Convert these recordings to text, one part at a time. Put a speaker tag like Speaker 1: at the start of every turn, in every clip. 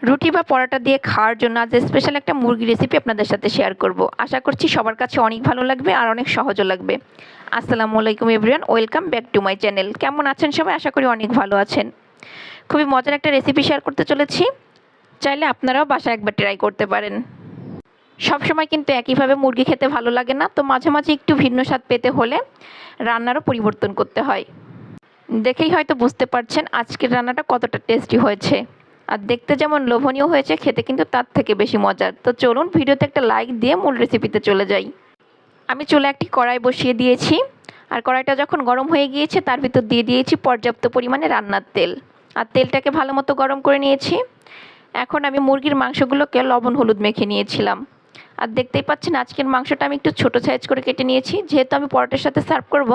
Speaker 1: রুটি বা পরোটা দিয়ে খাওয়ার জন্য আজ স্পেশাল একটা মুরগি রেসিপি আপনাদের সাথে শেয়ার করব। আশা করছি সবার কাছে অনেক ভালো লাগবে আর অনেক সহজও লাগবে। আসসালামু আলাইকুম everyone, welcome back to my channel. কেমন আছেন সবাই? আশা করি অনেক ভালো আছেন। খুবই মজার একটা রেসিপি শেয়ার করতে চলেছি, চাইলে আপনারাও বাসায় একবার ট্রাই করতে পারেন। সবসময় কিন্তু একইভাবে মুরগি খেতে ভালো লাগে না, তো মাঝে মাঝে একটু ভিন্ন স্বাদ পেতে হলে রান্নারও পরিবর্তন করতে হয়। দেখেই হয়তো বুঝতে পারছেন আজকের রান্নাটা কতটা টেস্টি হয়েছে। আর দেখতে যেমন লোভনীয় হয়েছে, খেতে কিন্তু তার থেকে বেশি মজার। তো চলুন ভিডিওতে একটা লাইক দিয়ে মূল রেসিপিতে চলে যাই। আমি চুলায় একটি কড়াই বসিয়ে দিয়েছি, আর কড়াইটা যখন গরম হয়ে গিয়েছে তার ভিতর দিয়ে দিয়েছি পর্যাপ্ত পরিমাণে রান্নার তেল। আর তেলটাকে ভালো মতো গরম করে নিয়েছি। এখন আমি মুরগির মাংসগুলোকে লবণ হলুদ মেখে নিয়েছিলাম। আর দেখতেই পাচ্ছেন আজকের মাংসটা আমি একটু ছোটো সাইজ করে কেটে নিয়েছি, যেহেতু আমি পরোটার সাথে সার্ভ করব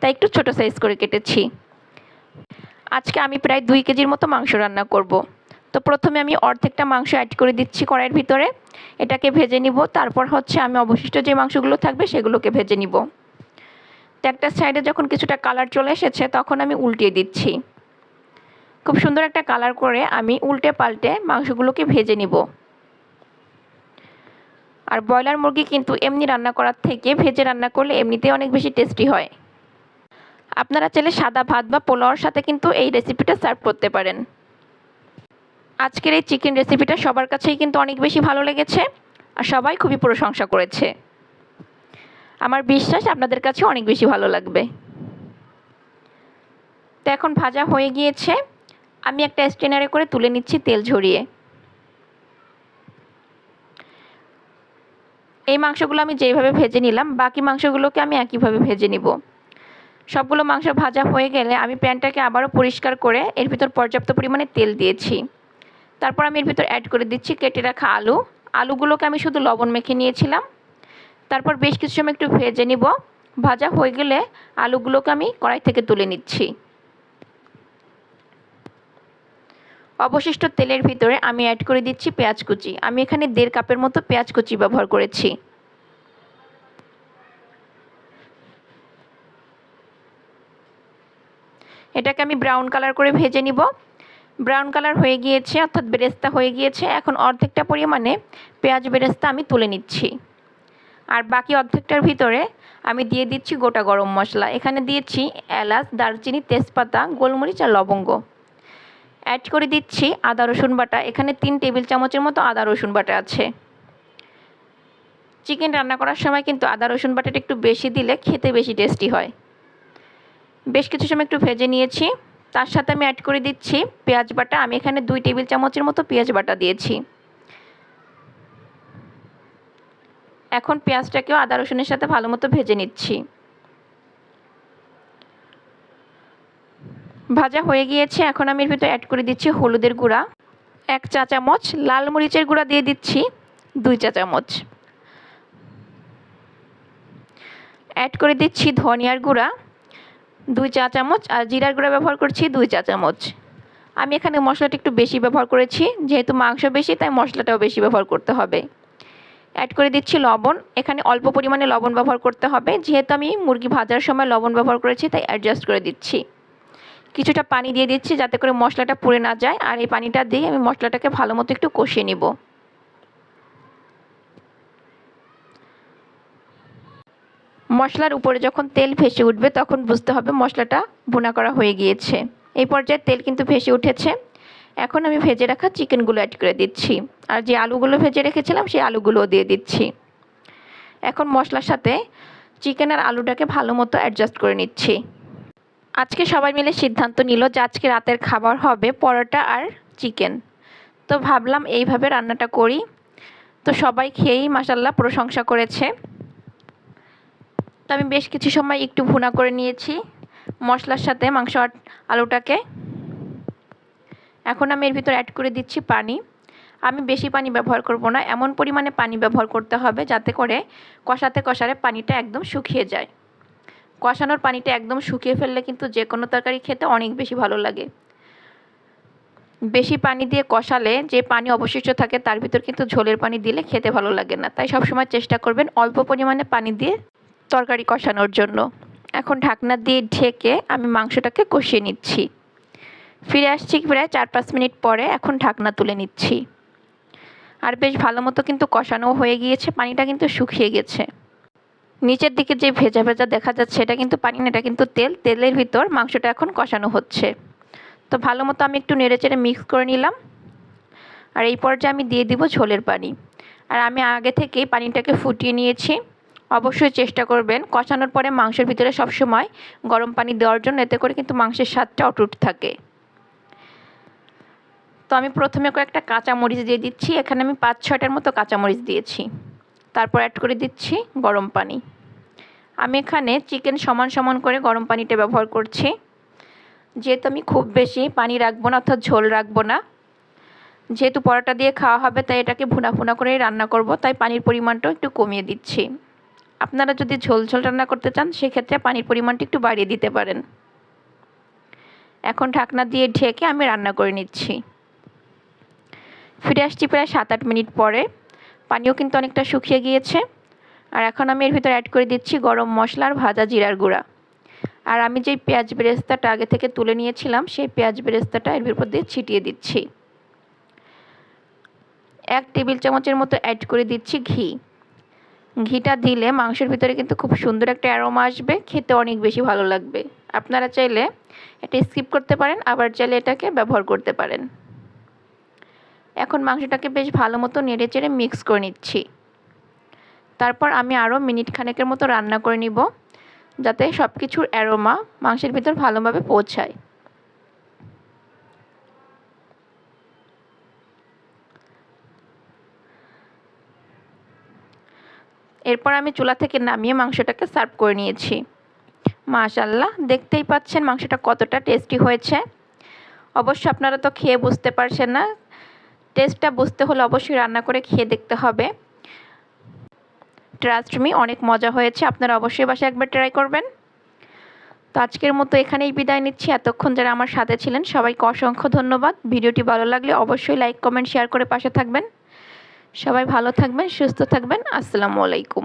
Speaker 1: তাই একটু ছোটো সাইজ করে কেটেছি। আজকে আমি প্রায় 2 কেজির মতো মাংস রান্না করব। তো প্রথমে আমি অর্ধেকটা মাংস অ্যাড করে দিচ্ছি কড়াইয়ের ভিতরে, এটাকে ভেজে নিব। তারপর আমি অবশিষ্ট যে মাংসগুলো থাকবে সেগুলোকে ভেজে নিব। তো একটা সাইডে যখন কিছুটা কালার চলে এসেছে তখন আমি উল্টিয়ে দিচ্ছি। খুব সুন্দর একটা কালার করে আমি উল্টে পাল্টে মাংসগুলোকে ভেজে নিব। আর ব্রয়লার মুরগি কিন্তু এমনি রান্না করার থেকে ভেজে রান্না করলে এমনিতেই অনেক বেশি টেস্টি হয়। আপনারা চাইলে সাদা ভাত বা পোলাওর সাথে কিন্তু এই রেসিপিটা সার্ভ করতে পারেন। আজকের এই চিকেন রেসিপিটা সবার কাছেই কিন্তু অনেক বেশি ভালো লেগেছে, আর সবাই খুবই প্রশংসা করেছে। আমার বিশ্বাস আপনাদের কাছে অনেক বেশি ভালো লাগবে। তো এখন ভাজা হয়ে গিয়েছে, আমি একটা স্ট্রেনারে করে তুলে নিচ্ছি তেল ঝরিয়ে। এই মাংসগুলো আমি যেইভাবে ভেজে নিলাম বাকি মাংসগুলোকে আমি একইভাবে ভেজে নিব। সবগুলো মাংস ভাজা হয়ে গেলে আমি প্যানটাকে আবারও পরিষ্কার করে এর ভিতর পর্যাপ্ত পরিমাণে তেল দিয়েছি। তারপর আমি এর ভিতর অ্যাড করে দিচ্ছি কেটে রাখা আলুগুলোকে আমি শুধু লবণ মেখে নিয়েছিলাম। তারপর বেশ কিছু সময় একটু ভেজে নিব। ভাজা হয়ে গেলে আলুগুলোকে আমি কড়াই থেকে তুলে নিচ্ছি। অবশিষ্ট তেলের ভিতরে আমি অ্যাড করে দিচ্ছি পেঁয়াজ কুচি। আমি এখানে 1.5 কাপের মতো পেঁয়াজ কুচি ব্যবহার করেছি। এটাকে আমি ব্রাউন কালার করে ভেজে নিব। ব্রাউন কালার হয়ে গিয়েছে, অর্থাৎ বেরেস্তা হয়ে গিয়েছে। এখন অর্ধেকটা পরিমাণে পেঁয়াজ বেরেস্তা আমি তুলে নিচ্ছি। আর বাকি অর্ধেকটার ভিতরে আমি দিয়ে দিচ্ছি গোটা গরম মশলা। এখানে দিয়েছি এলাচ, দারচিনি, তেজপাতা, গোলমরিচ আর লবঙ্গ। অ্যাড করে দিচ্ছি আদা রসুন বাটা। এখানে 3 টেবিল চামচের মতো আদা রসুন বাটা আছে। চিকেন রান্না করার সময় কিন্তু আদা রসুন বাটাটা একটু বেশি দিলে খেতে বেশি টেস্টি হয়। বেশ কিছু সময় একটু ভেজে নিয়েছি। তার সাথে আমি অ্যাড করে দিচ্ছি পেঁয়াজ বাটা। আমি এখানে 2 টেবিল চামচের মতো পেঁয়াজ বাটা দিয়েছি। এখন পেঁয়াজটাকেও আদা রসুনের সাথে ভালো মতো ভেজে নিচ্ছি। ভাজা হয়ে গিয়েছে, এখন আমি এর ভিতরে অ্যাড করে দিচ্ছি হলুদের গুঁড়া 1 চা চামচ, লাল মরিচের গুঁড়া দিয়ে দিচ্ছি 2 চা চামচ, অ্যাড করে দিচ্ছি ধনিয়ার গুঁড়া 2 চা চামচ, আর জিরার গুঁড়া ব্যবহার করছি 2 চা চামচ। আমি এখানে মশলাটা একটু বেশি ব্যবহার করেছি, যেহেতু মাংস বেশি তাই মশলাটাও বেশি ব্যবহার করতে হবে। অ্যাড করে দিচ্ছি লবণ। এখানে অল্প পরিমাণে লবণ ব্যবহার করতে হবে, যেহেতু আমি মুরগি ভাজার সময় লবণ ব্যবহার করেছি তাই অ্যাডজাস্ট করে দিচ্ছি। কিছুটা পানি দিয়ে দিচ্ছি যাতে করে মশলাটা পুড়ে না যায়, আর এই পানিটা দিয়ে আমি মশলাটাকে ভালো মতো একটু কষিয়ে নিব। মশলার উপরে যখন তেল ভেসে উঠবে তখন বুঝতে হবে মশলাটা ভুনা করা হয়ে গিয়েছে। এই পর্যায়ে তেল কিন্তু ভেসে উঠেছে। এখন আমি ভেজে রাখা চিকেনগুলো অ্যাড করে দিচ্ছি, আর যে আলুগুলো ভেজে রেখেছিলাম সেই আলুগুলোও দিয়ে দিচ্ছি। এখন মশলার সাথে চিকেন আর আলুটাকে ভালো মতো অ্যাডজাস্ট করে নিচ্ছি। আজকে সবাই মিলে সিদ্ধান্ত নিল যে আজকে রাতের খাবার হবে পরোটা আর চিকেন। তো ভাবলাম এইভাবে রান্নাটা করি। তো সবাই খেয়েই মাশাআল্লাহ প্রশংসা করেছে। তো আমি বেশ কিছু সময় একটু ভুনা করে নিয়েছি মশলার সাথে মাংস আর আলুটাকে। এখন আমি এর ভিতর অ্যাড করে দিচ্ছি পানি। আমি বেশি পানি ব্যবহার করব না, এমন পরিমাণে পানি ব্যবহার করতে হবে যাতে করে কষাতে কষাতে পানিটা একদম শুকিয়ে যায়। কষানোর পানিটা একদম শুকিয়ে ফেললে কিন্তু যে কোনো তরকারি খেতে অনেক বেশি ভালো লাগে। বেশি পানি দিয়ে কষালে যে পানি অবশিষ্ট থাকে তার ভিতর কিন্তু ঝোলের পানি দিলে খেতে ভালো লাগে না। তাই সবসময় চেষ্টা করবেন অল্প পরিমাণে পানি দিয়ে তরকারি কষানোর জন্য। এখন ঢাকনা দিয়ে ঢেকে আমি মাংসটাকে কষিয়ে নিচ্ছি। ফিরে আসছি প্রায় 4-5 মিনিট পরে। এখন ঢাকনা তুলে নিচ্ছি। আর বেশ ভালো মতো কিন্তু কষানো হয়ে গিয়েছে, পানিটা কিন্তু শুকিয়ে গেছে। নিচের দিকে যে ভেজা ভেজা দেখা যাচ্ছে এটা কিন্তু পানি না, এটা কিন্তু তেল। তেলের ভিতর মাংসটা এখন কষানো হচ্ছে। তো ভালো মতো আমি একটু নেড়েচেড়ে মিক্স করে নিলাম। আর এই পর্যায়ে আমি দিয়ে দিব ঝোলের পানি। আর আমি আগে থেকেই পানিটাকে ফুটিয়ে নিয়েছি। অবশ্যই চেষ্টা করবেন কষানোর পরে মাংসের ভিতরে সবসময় গরম পানি দেওয়ার জন্য, এতে করে কিন্তু মাংসের স্বাদটা অটুট থাকে। তো আমি প্রথমে কয়েকটা কাঁচামরিচ দিয়ে দিচ্ছি। এখানে আমি 5-6টার মতো কাঁচামরিচ দিয়েছি। তারপর অ্যাড করে দিচ্ছি গরম পানি। আমি এখানে চিকেন সমান সমান করে গরম পানিটা ব্যবহার করছি, যেহেতু আমি খুব বেশি পানি রাখবো না, অর্থাৎ ঝোল রাখবো না। যেহেতু পরোটা দিয়ে খাওয়া হবে তাই এটাকে ভুনা ভুনা করেই রান্না করব, তাই পানির পরিমাণটাও একটু কমিয়ে দিচ্ছি। আপনারা যদি ঝোল ঝোল রান্না করতে চান সেক্ষেত্রে পানির পরিমাণটা একটু বাড়িয়ে দিতে পারেন। এখন ঢাকনা দিয়ে ঢেকে আমি রান্না করে নিচ্ছি। ফিরে আসছি প্রায় 7-8 মিনিট পরে। পানিও কিন্তু অনেকটা শুকিয়ে গিয়েছে। আর এখন আমি এর ভিতরে অ্যাড করে দিচ্ছি গরম মশলা আর ভাজা জিরার গুঁড়া। আর আমি যেই পেঁয়াজ বেরেস্তাটা আগে থেকে তুলে নিয়েছিলাম সেই পেঁয়াজ বেরেস্তাটা এর ভিতর দিয়ে ছিটিয়ে দিচ্ছি। 1 টেবিল চামচের মতো অ্যাড করে দিচ্ছি ঘি। ঘিটা দিলে মাংসের ভিতরে কিন্তু খুব সুন্দর একটা অ্যারোমা আসবে, খেতে অনেক বেশি ভালো লাগবে। আপনারা চাইলে এটা স্কিপ করতে পারেন, আবার চাইলে এটাকে ব্যবহার করতে পারেন। এখন মাংসটাকে বেশ ভালো মতো নেড়েচেড়ে মিক্স করে নিচ্ছি। তারপর আমি আরও মিনিট খানেকের মতো রান্না করে নিব, যাতে সব কিছুর অ্যারোমা মাংসের ভিতর ভালোভাবে পৌঁছায়। এরপর আমি চুলা থেকে নামিয়ে মাংসটাকে সার্ভ করে নিয়েছি। মাশাআল্লাহ, দেখতেই পাচ্ছেন মাংসটা কতটা টেস্টি হয়েছে। অবশ্য আপনারা তো খেয়ে বুঝতে পারছেন না, টেস্টটা বুঝতে হলে অবশ্যই রান্না করে খেয়ে দেখতে হবে। ট্রাস্ট মি, অনেক মজা হয়েছে। আপনারা অবশ্যই বাসায় একবার ট্রাই করবেন। তো আজকের মতো এখানেই বিদায় নিচ্ছি। এতক্ষণ যারা আমার সাথে ছিলেন সবাইকে অসংখ্য ধন্যবাদ। ভিডিওটি ভালো লাগলে অবশ্যই লাইক, কমেন্ট, শেয়ার করে পাশে থাকবেন। সবাই ভালো থাকবেন, সুস্থ থাকবেন। আসসালামু আলাইকুম।